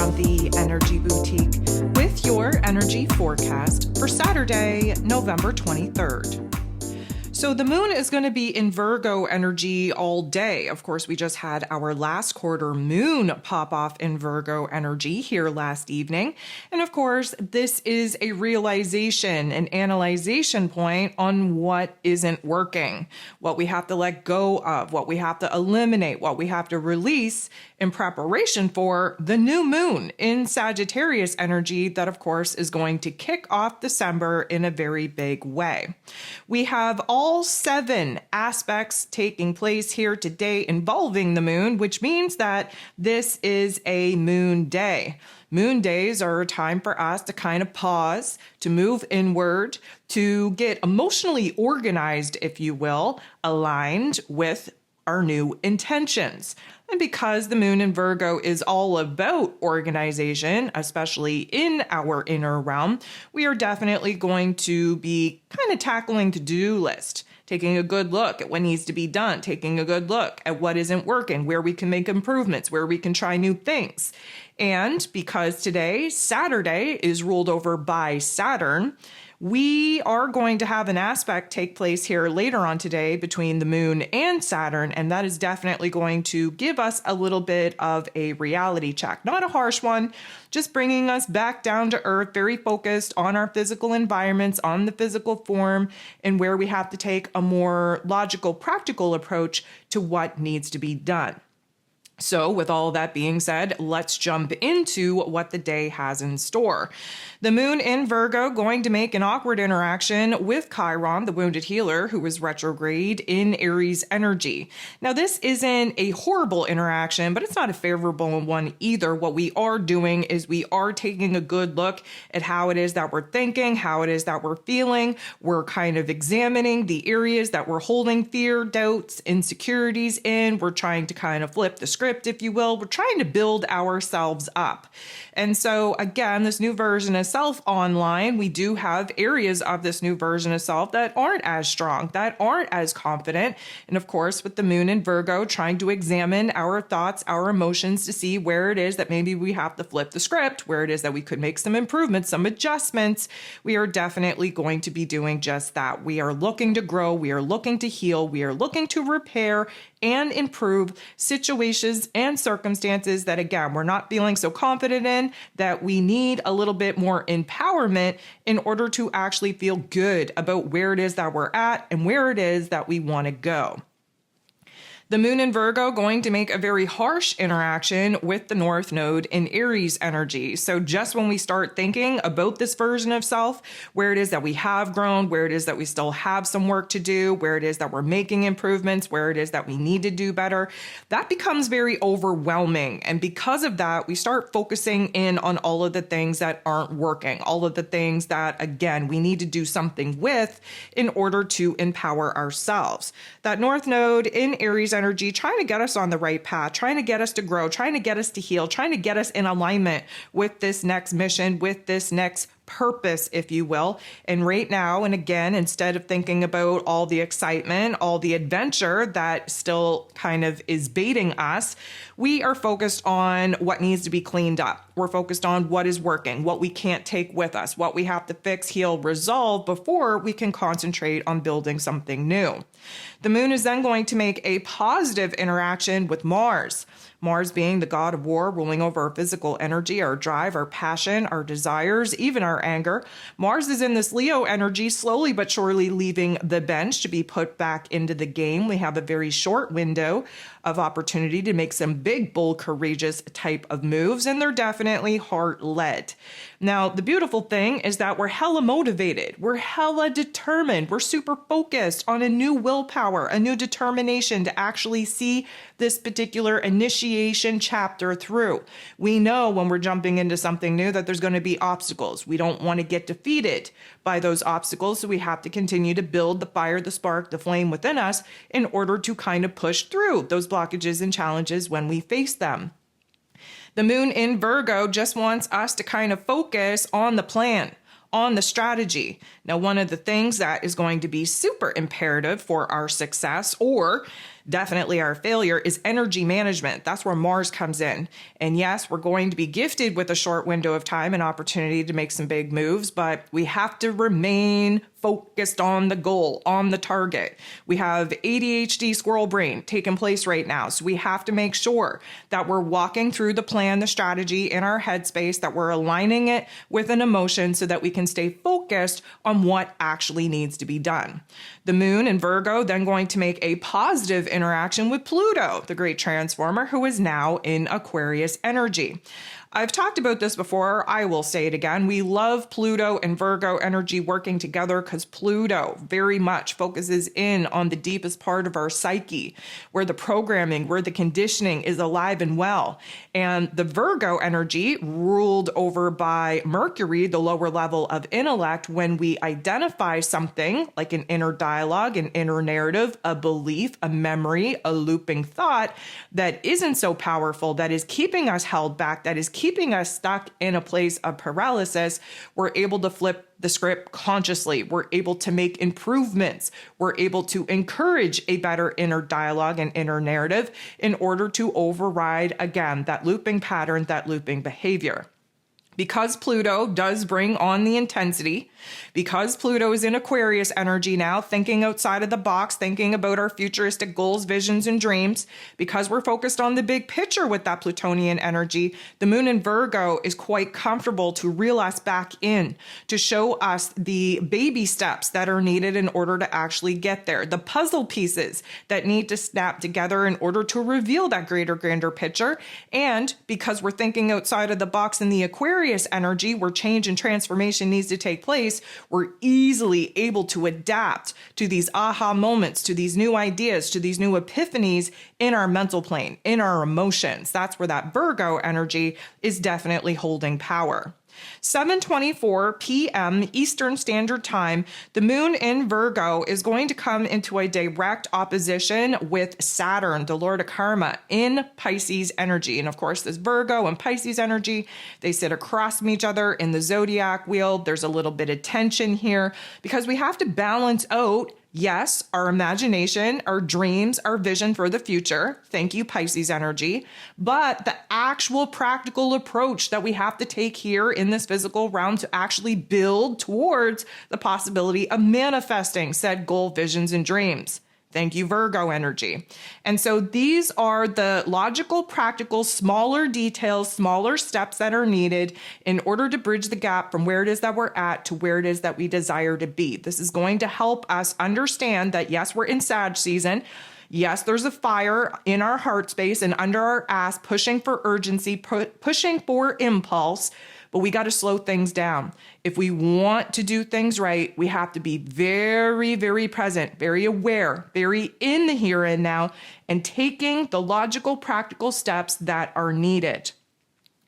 from the Energy Boutique with your energy forecast for Saturday, November 23rd. So the moon is going to be in Virgo energy all day. Of course, we just had our last quarter moon pop off in Virgo energy here last evening. And of course, this is a realization, an analyzation point on what isn't working, what we have to let go of, what we have to eliminate, what we have to release in preparation for the new moon in Sagittarius energy that, of course, is going to kick off December in a very big way. We have all 7 aspects taking place here today involving the moon, which means that this is a moon day. Moon days are a time for us to kind of pause, to move inward, to get emotionally organized, if you will, aligned with our new intentions. And because the moon in Virgo is all about organization, especially in our inner realm, we are definitely going to be kind of tackling to-do list, taking a good look at what needs to be done, taking a good look at what isn't working, where we can make improvements, where we can try new things. And because today, Saturday, is ruled over by Saturn, we are going to have an aspect take place here later on today between the moon and Saturn, and that is definitely going to give us a little bit of a reality check. Not a harsh one, just bringing us back down to earth, very focused on our physical environments, on the physical form, and where we have to take a more logical, practical approach to what needs to be done. So with all that being said, let's jump into what the day has in store. The moon in Virgo going to make an awkward interaction with Chiron, the wounded healer, who is retrograde in Aries energy. Now, this isn't a horrible interaction, but it's not a favorable one either. What we are doing is we are taking a good look at how it is that we're thinking, how it is that we're feeling. We're kind of examining the areas that we're holding fear, doubts, insecurities in. We're trying to kind of flip the script, if you will. We're trying to build ourselves up. And so again, this new version of self online, we do have areas of this new version of self that aren't as strong, that aren't as confident. And of course, with the moon in Virgo, trying to examine our thoughts, our emotions to see where it is that maybe we have to flip the script, where it is that we could make some improvements, some adjustments. We are definitely going to be doing just that. We are looking to grow. We are looking to heal. We are looking to repair and improve situations and circumstances that, again, we're not feeling so confident in, that we need a little bit more empowerment in order to actually feel good about where it is that we're at and where it is that we want to go. The moon in Virgo going to make a very harsh interaction with the North Node in Aries energy. So just when we start thinking about this version of self, where it is that we have grown, where it is that we still have some work to do, where it is that we're making improvements, where it is that we need to do better, that becomes very overwhelming. And because of that, we start focusing in on all of the things that aren't working, all of the things that, again, we need to do something with in order to empower ourselves. That North Node in Aries energy trying to get us on the right path, trying to get us to grow, trying to get us to heal, trying to get us in alignment with this next mission, with this next purpose, if you will. And right now, and again, instead of thinking about all the excitement, all the adventure that still kind of is baiting us, we are focused on what needs to be cleaned up. We're focused on what is working, what we can't take with us, what we have to fix, heal, resolve before we can concentrate on building something new. The moon is then going to make a positive interaction with Mars. Mars being the god of war, ruling over our physical energy, our drive, our passion, our desires, even our anger. Mars is in this Leo energy, slowly but surely leaving the bench to be put back into the game. We have a very short window of opportunity to make some big, bold, courageous type of moves, and they're definitely heart-led. Now, the beautiful thing is that we're hella motivated. We're hella determined. We're super focused on a new willpower, a new determination to actually see this particular initiation chapter through. We know when we're jumping into something new that there's going to be obstacles. We don't want to get defeated by those obstacles, so we have to continue to build the fire, the spark, the flame within us in order to kind of push through those blockages and challenges when we face them. The moon in Virgo just wants us to kind of focus on the plan, on the strategy. Now, one of the things that is going to be super imperative for our success, or definitely our failure, is energy management. That's where Mars comes in. And yes, we're going to be gifted with a short window of time and opportunity to make some big moves, but we have to remain focused on the goal, on the target. We have ADHD squirrel brain taking place right now. So we have to make sure that we're walking through the plan, the strategy in our headspace, that we're aligning it with an emotion so that we can stay focused on what actually needs to be done. The moon in Virgo then going to make a positive interaction with Pluto, the great transformer, who is now in Aquarius energy. I've talked about this before. I will say it again. We love Pluto and Virgo energy working together because Pluto very much focuses in on the deepest part of our psyche, where the programming, where the conditioning is alive and well. And the Virgo energy, ruled over by Mercury, the lower level of intellect, when we identify something like an inner dialogue, an inner narrative, a belief, a memory, a looping thought that isn't so powerful, that is keeping us held back, that is keeping us stuck in a place of paralysis, we're able to flip the script consciously. We're able to make improvements. We're able to encourage a better inner dialogue and inner narrative in order to override, again, that looping pattern, that looping behavior. Because Pluto does bring on the intensity, because Pluto is in Aquarius energy now, thinking outside of the box, thinking about our futuristic goals, visions, and dreams, because we're focused on the big picture with that Plutonian energy, the moon in Virgo is quite comfortable to reel us back in, to show us the baby steps that are needed in order to actually get there, the puzzle pieces that need to snap together in order to reveal that greater, grander picture. And because we're thinking outside of the box in the Aquarius energy, where change and transformation needs to take place, we're easily able to adapt to these aha moments, to these new ideas, to these new epiphanies in our mental plane, in our emotions. That's where that Virgo energy is definitely holding power. 7:24 p.m. Eastern Standard Time, the moon in Virgo is going to come into a direct opposition with Saturn, the Lord of Karma, in Pisces energy. And of course, this Virgo and Pisces energy, they sit across from each other in the zodiac wheel. There's a little bit of tension here because we have to balance out, yes, our imagination, our dreams, our vision for the future. Thank you, Pisces energy. But the actual practical approach that we have to take here in this physical realm to actually build towards the possibility of manifesting said goal, visions, and dreams. Thank you, Virgo energy. And so these are the logical, practical, smaller details, smaller steps that are needed in order to bridge the gap from where it is that we're at to where it is that we desire to be. This is going to help us understand that, yes, we're in Sag season. Yes, there's a fire in our heart space and under our ass pushing for urgency, pushing for impulse, but we got to slow things down. If we want to do things right, we have to be very, very present, very aware, very in the here and now, and taking the logical, practical steps that are needed.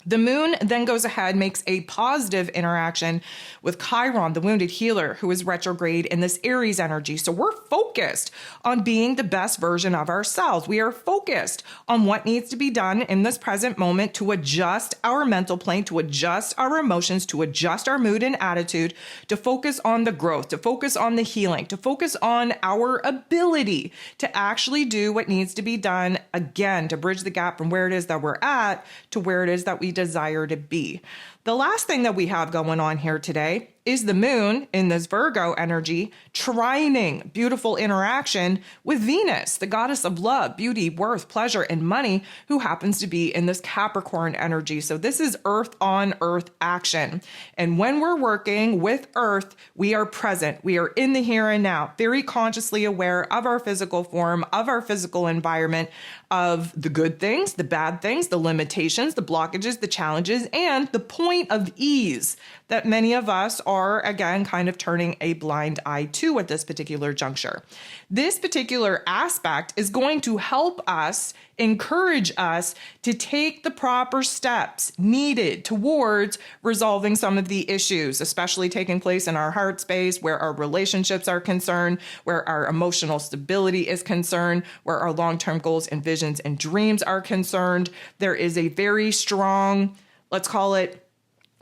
The moon then goes ahead, makes a positive interaction with Chiron, the wounded healer, who is retrograde in this Aries energy. So we're focused on being the best version of ourselves. We are focused on what needs to be done in this present moment to adjust our mental plane, to adjust our emotions, to adjust our mood and attitude, to focus on the growth, to focus on the healing, to focus on our ability to actually do what needs to be done, again, to bridge the gap from where it is that we're at to where it is that we desire to be. The last thing that we have going on here today is the moon in this Virgo energy trining beautiful interaction with Venus, the goddess of love, beauty, worth, pleasure, and money, who happens to be in this Capricorn energy. So this is earth on earth action. And when we're working with earth, we are present. We are in the here and now, very consciously aware of our physical form, of our physical environment, of the good things, the bad things, the limitations, the blockages, the challenges, and the point of ease that many of us are, again, kind of turning a blind eye to at this particular juncture. This particular aspect is going to help us, encourage us to take the proper steps needed towards resolving some of the issues, especially taking place in our heart space, where our relationships are concerned, where our emotional stability is concerned, where our long-term goals and visions and dreams are concerned. There is a very strong, let's call it,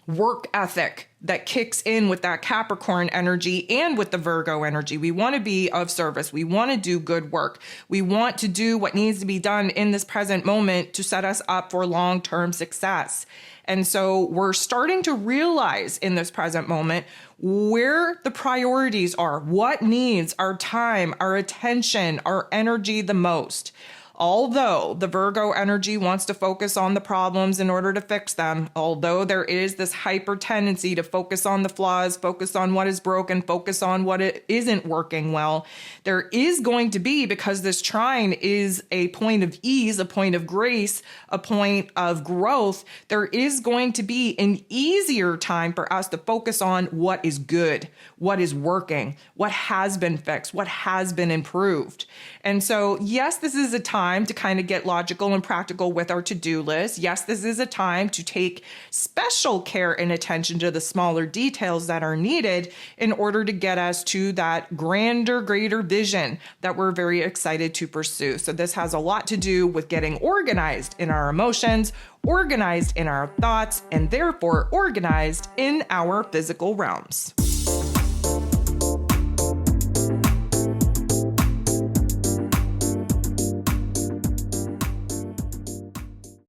work ethic that kicks in with that Capricorn energy and with the Virgo energy. We want to be of service. We want to do good work. We want to do what needs to be done in this present moment to set us up for long-term success. And so we're starting to realize in this present moment where the priorities are, what needs our time, our attention, our energy the most. Although the Virgo energy wants to focus on the problems in order to fix them, although there is this hyper tendency to focus on the flaws, focus on what is broken, focus on what it isn't working well, there is going to be, because this trine is a point of ease, a point of grace, a point of growth, there is going to be an easier time for us to focus on what is good, what is working, what has been fixed, what has been improved. And so, yes, this is a time to kind of get logical and practical with our to-do list. Yes, this is a time to take special care and attention to the smaller details that are needed in order to get us to that grander, greater vision that we're very excited to pursue. So this has a lot to do with getting organized in our emotions, organized in our thoughts, and therefore organized in our physical realms.